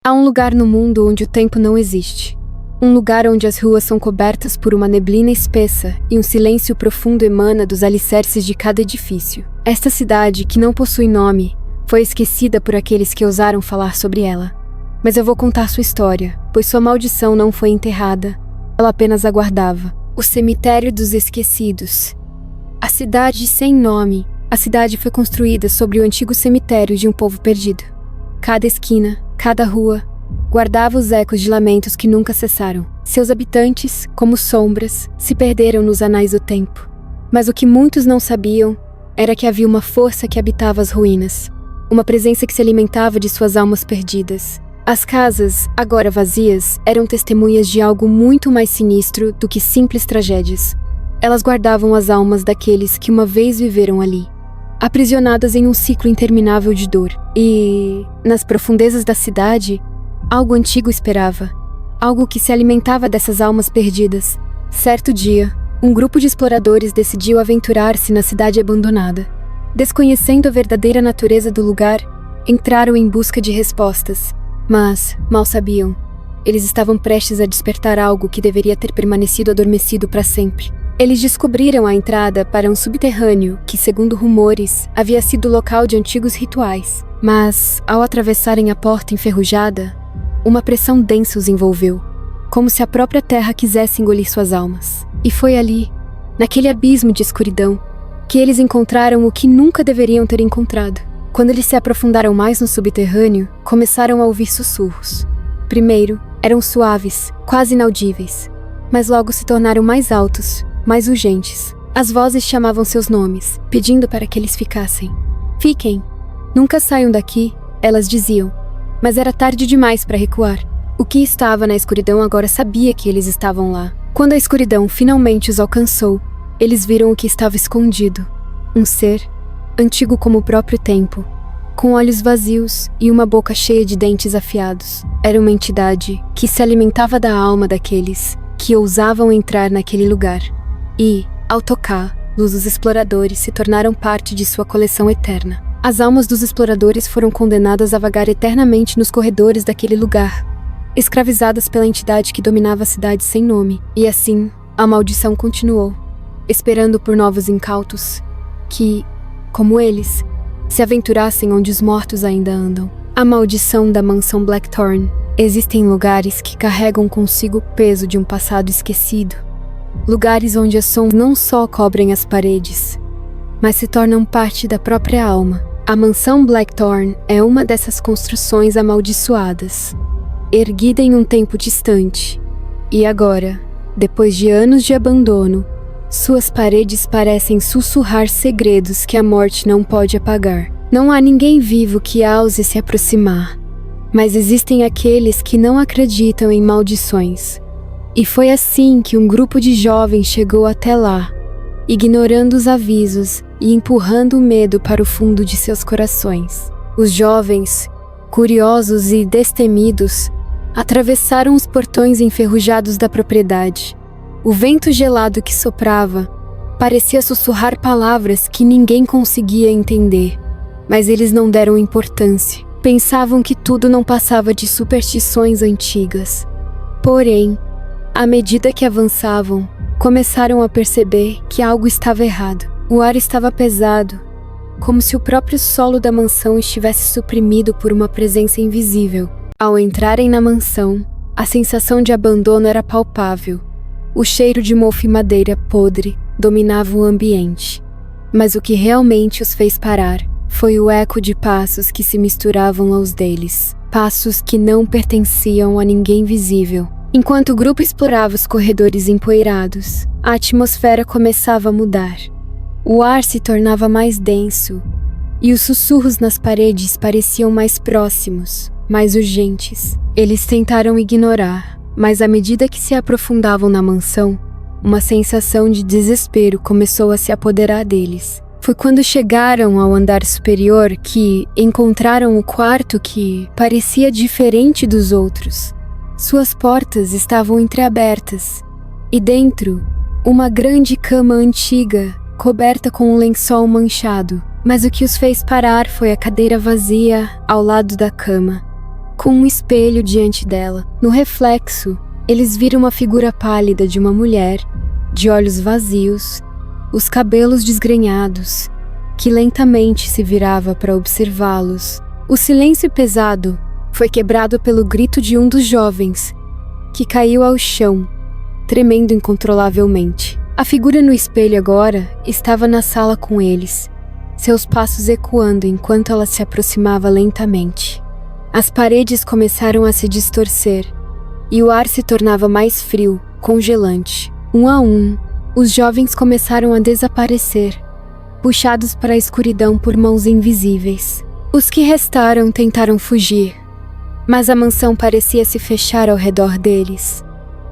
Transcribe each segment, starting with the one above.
Há um lugar no mundo onde o tempo não existe. Um lugar onde as ruas são cobertas por uma neblina espessa e um silêncio profundo emana dos alicerces de cada edifício. Esta cidade, que não possui nome, foi esquecida por aqueles que ousaram falar sobre ela. Mas eu vou contar sua história, pois sua maldição não foi enterrada, ela apenas aguardava. O cemitério dos esquecidos. A cidade sem nome. A cidade foi construída sobre o antigo cemitério de um povo perdido. Cada esquina, cada rua, guardava os ecos de lamentos que nunca cessaram. Seus habitantes, como sombras, se perderam nos anais do tempo. Mas o que muitos não sabiam era que havia uma força que habitava as ruínas. Uma presença que se alimentava de suas almas perdidas. As casas, agora vazias, eram testemunhas de algo muito mais sinistro do que simples tragédias. Elas guardavam as almas daqueles que uma vez viveram ali, aprisionadas em um ciclo interminável de dor. E, nas profundezas da cidade, algo antigo esperava. Algo que se alimentava dessas almas perdidas. Certo dia, um grupo de exploradores decidiu aventurar-se na cidade abandonada. Desconhecendo a verdadeira natureza do lugar, entraram em busca de respostas. Mas, mal sabiam, eles estavam prestes a despertar algo que deveria ter permanecido adormecido para sempre. Eles descobriram a entrada para um subterrâneo que, segundo rumores, havia sido local de antigos rituais. Mas, ao atravessarem a porta enferrujada, uma pressão densa os envolveu, como se a própria terra quisesse engolir suas almas. E foi ali, naquele abismo de escuridão, que eles encontraram o que nunca deveriam ter encontrado. Quando eles se aprofundaram mais no subterrâneo, começaram a ouvir sussurros. Primeiro, eram suaves, quase inaudíveis, mas logo se tornaram mais altos, mais urgentes. As vozes chamavam seus nomes, pedindo para que eles ficassem. Fiquem! Nunca saiam daqui, elas diziam. Mas era tarde demais para recuar. O que estava na escuridão agora sabia que eles estavam lá. Quando a escuridão finalmente os alcançou, eles viram o que estava escondido. Um ser, antigo como o próprio tempo, com olhos vazios e uma boca cheia de dentes afiados. Era uma entidade que se alimentava da alma daqueles que ousavam entrar naquele lugar. E, ao tocar, os exploradores se tornaram parte de sua coleção eterna. As almas dos exploradores foram condenadas a vagar eternamente nos corredores daquele lugar, escravizadas pela entidade que dominava a cidade sem nome. E assim, a maldição continuou, esperando por novos incautos que, como eles, se aventurassem onde os mortos ainda andam. A maldição da mansão Blackthorn. Existem lugares que carregam consigo o peso de um passado esquecido. Lugares onde as sombras não só cobrem as paredes, mas se tornam parte da própria alma. A mansão Blackthorn é uma dessas construções amaldiçoadas, erguida em um tempo distante. E agora, depois de anos de abandono, suas paredes parecem sussurrar segredos que a morte não pode apagar. Não há ninguém vivo que ouse se aproximar, mas existem aqueles que não acreditam em maldições. E foi assim que um grupo de jovens chegou até lá, ignorando os avisos e empurrando o medo para o fundo de seus corações. Os jovens, curiosos e destemidos, atravessaram os portões enferrujados da propriedade. O vento gelado que soprava parecia sussurrar palavras que ninguém conseguia entender, mas eles não deram importância. Pensavam que tudo não passava de superstições antigas. Porém, à medida que avançavam, começaram a perceber que algo estava errado. O ar estava pesado, como se o próprio solo da mansão estivesse suprimido por uma presença invisível. Ao entrarem na mansão, a sensação de abandono era palpável. O cheiro de mofo e madeira podre dominava o ambiente. Mas o que realmente os fez parar foi o eco de passos que se misturavam aos deles. Passos que não pertenciam a ninguém visível. Enquanto o grupo explorava os corredores empoeirados, a atmosfera começava a mudar. O ar se tornava mais denso, e os sussurros nas paredes pareciam mais próximos, mais urgentes. Eles tentaram ignorar, mas à medida que se aprofundavam na mansão, uma sensação de desespero começou a se apoderar deles. Foi quando chegaram ao andar superior que encontraram o quarto que parecia diferente dos outros. Suas portas estavam entreabertas, e dentro, uma grande cama antiga, coberta com um lençol manchado. Mas o que os fez parar foi a cadeira vazia ao lado da cama, com um espelho diante dela. No reflexo, eles viram uma figura pálida de uma mulher, de olhos vazios, os cabelos desgrenhados, que lentamente se virava para observá-los. O silêncio pesado foi quebrado pelo grito de um dos jovens, que caiu ao chão, tremendo incontrolavelmente. A figura no espelho agora estava na sala com eles, seus passos ecoando enquanto ela se aproximava lentamente. As paredes começaram a se distorcer, e o ar se tornava mais frio, congelante. Um a um, os jovens começaram a desaparecer, puxados para a escuridão por mãos invisíveis. Os que restaram tentaram fugir, mas a mansão parecia se fechar ao redor deles,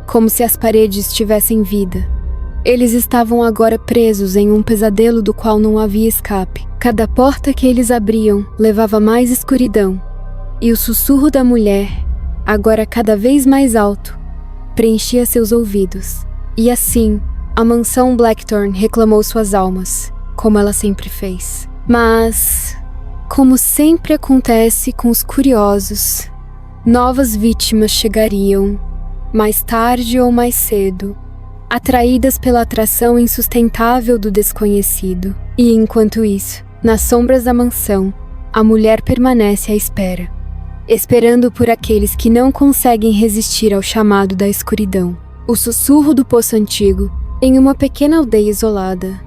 como se as paredes tivessem vida. Eles estavam agora presos em um pesadelo do qual não havia escape. Cada porta que eles abriam levava mais escuridão, e o sussurro da mulher, agora cada vez mais alto, preenchia seus ouvidos. E assim, a mansão Blackthorn reclamou suas almas, como ela sempre fez. Mas, como sempre acontece com os curiosos, novas vítimas chegariam, mais tarde ou mais cedo, atraídas pela atração insustentável do desconhecido. E enquanto isso, nas sombras da mansão, a mulher permanece à espera, esperando por aqueles que não conseguem resistir ao chamado da escuridão. O sussurro do poço antigo, em uma pequena aldeia isolada,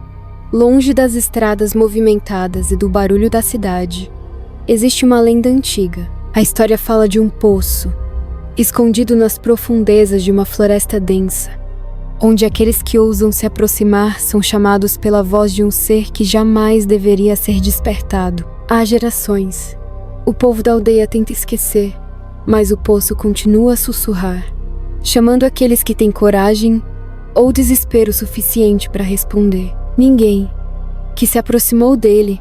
longe das estradas movimentadas e do barulho da cidade, existe uma lenda antiga. A história fala de um poço, escondido nas profundezas de uma floresta densa, onde aqueles que ousam se aproximar são chamados pela voz de um ser que jamais deveria ser despertado. Há gerações, o povo da aldeia tenta esquecer, mas o poço continua a sussurrar, chamando aqueles que têm coragem ou desespero suficiente para responder. Ninguém que se aproximou dele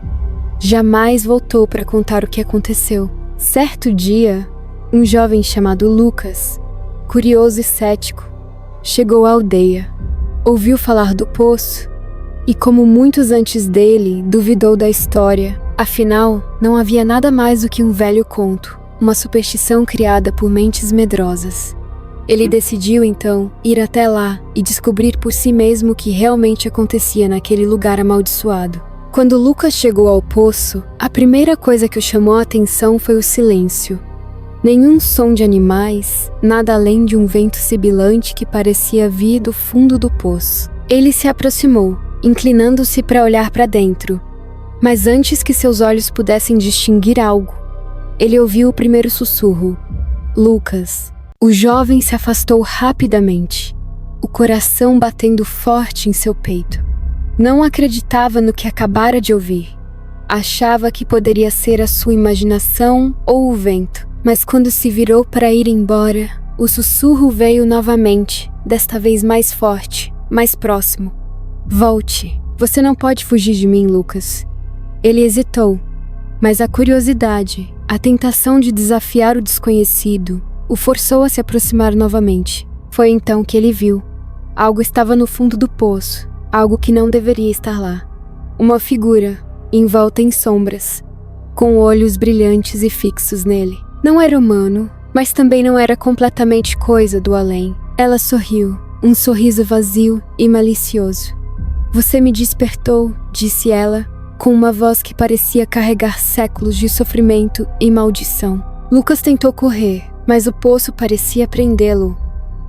jamais voltou para contar o que aconteceu. Certo dia, um jovem chamado Lucas, curioso e cético, chegou à aldeia, ouviu falar do poço e, como muitos antes dele, duvidou da história. Afinal, não havia nada mais do que um velho conto, uma superstição criada por mentes medrosas. Ele decidiu, então, ir até lá e descobrir por si mesmo o que realmente acontecia naquele lugar amaldiçoado. Quando Lucas chegou ao poço, a primeira coisa que o chamou a atenção foi o silêncio. Nenhum som de animais, nada além de um vento sibilante que parecia vir do fundo do poço. Ele se aproximou, inclinando-se para olhar para dentro. Mas antes que seus olhos pudessem distinguir algo, ele ouviu o primeiro sussurro: Lucas. O jovem se afastou rapidamente, o coração batendo forte em seu peito. Não acreditava no que acabara de ouvir. Achava que poderia ser a sua imaginação ou o vento. Mas quando se virou para ir embora, o sussurro veio novamente, desta vez mais forte, mais próximo. Volte. Você não pode fugir de mim, Lucas. Ele hesitou, mas a curiosidade, a tentação de desafiar o desconhecido, o forçou a se aproximar novamente. Foi então que ele viu. Algo estava no fundo do poço, algo que não deveria estar lá. Uma figura, envolta em sombras, com olhos brilhantes e fixos nele. Não era humano, mas também não era completamente coisa do além. Ela sorriu, um sorriso vazio e malicioso. Você me despertou, disse ela, com uma voz que parecia carregar séculos de sofrimento e maldição. Lucas tentou correr, mas o poço parecia prendê-lo,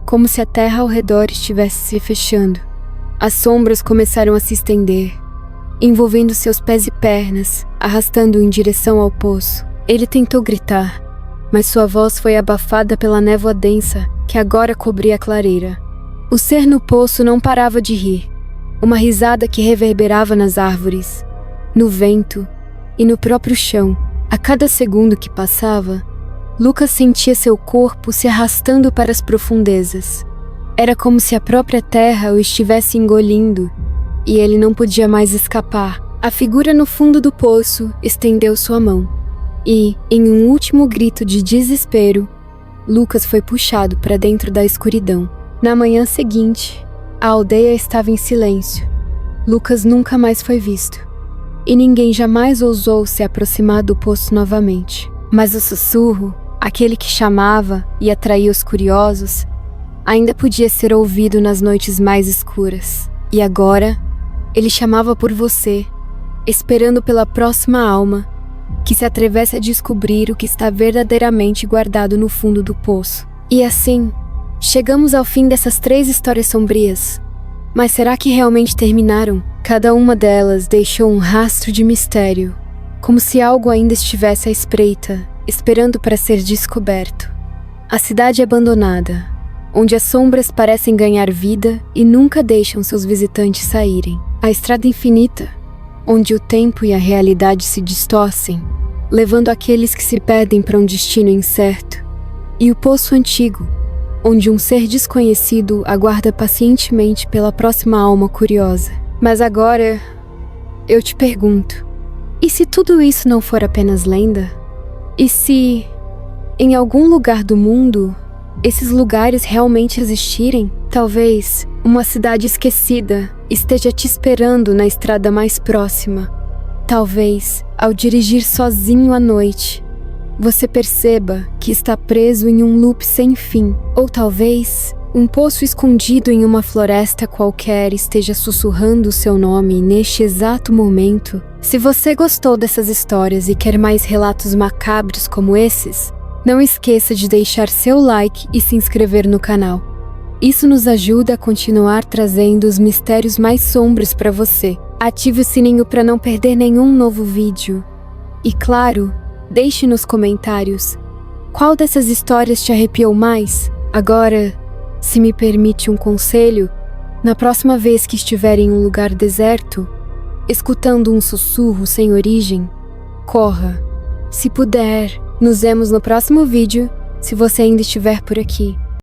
como se a terra ao redor estivesse se fechando. As sombras começaram a se estender, envolvendo seus pés e pernas, arrastando-o em direção ao poço. Ele tentou gritar, mas sua voz foi abafada pela névoa densa que agora cobria a clareira. O ser no poço não parava de rir, uma risada que reverberava nas árvores, no vento e no próprio chão. A cada segundo que passava, Lucas sentia seu corpo se arrastando para as profundezas. Era como se a própria terra o estivesse engolindo, e ele não podia mais escapar. A figura no fundo do poço estendeu sua mão, e, em um último grito de desespero, Lucas foi puxado para dentro da escuridão. Na manhã seguinte, a aldeia estava em silêncio. Lucas nunca mais foi visto, e ninguém jamais ousou se aproximar do poço novamente. Mas o sussurro aquele que chamava e atraía os curiosos, ainda podia ser ouvido nas noites mais escuras. E agora, ele chamava por você, esperando pela próxima alma que se atrevesse a descobrir o que está verdadeiramente guardado no fundo do poço. E assim, chegamos ao fim dessas 3 histórias sombrias. Mas será que realmente terminaram? Cada uma delas deixou um rastro de mistério, como se algo ainda estivesse à espreita, esperando para ser descoberto. A cidade abandonada, onde as sombras parecem ganhar vida e nunca deixam seus visitantes saírem. A estrada infinita, onde o tempo e a realidade se distorcem, levando aqueles que se perdem para um destino incerto. E o poço antigo, onde um ser desconhecido aguarda pacientemente pela próxima alma curiosa. Mas agora, eu te pergunto, e se tudo isso não for apenas lenda? E se, em algum lugar do mundo, esses lugares realmente existirem? Talvez uma cidade esquecida esteja te esperando na estrada mais próxima. Talvez, ao dirigir sozinho à noite, você perceba que está preso em um loop sem fim. Ou talvez, um poço escondido em uma floresta qualquer esteja sussurrando o seu nome neste exato momento. Se você gostou dessas histórias e quer mais relatos macabros como esses, não esqueça de deixar seu like e se inscrever no canal. Isso nos ajuda a continuar trazendo os mistérios mais sombrios para você. Ative o sininho para não perder nenhum novo vídeo. E claro, deixe nos comentários qual dessas histórias te arrepiou mais. Agora, se me permite um conselho, na próxima vez que estiver em um lugar deserto, escutando um sussurro sem origem, corra. Se puder, nos vemos no próximo vídeo, se você ainda estiver por aqui.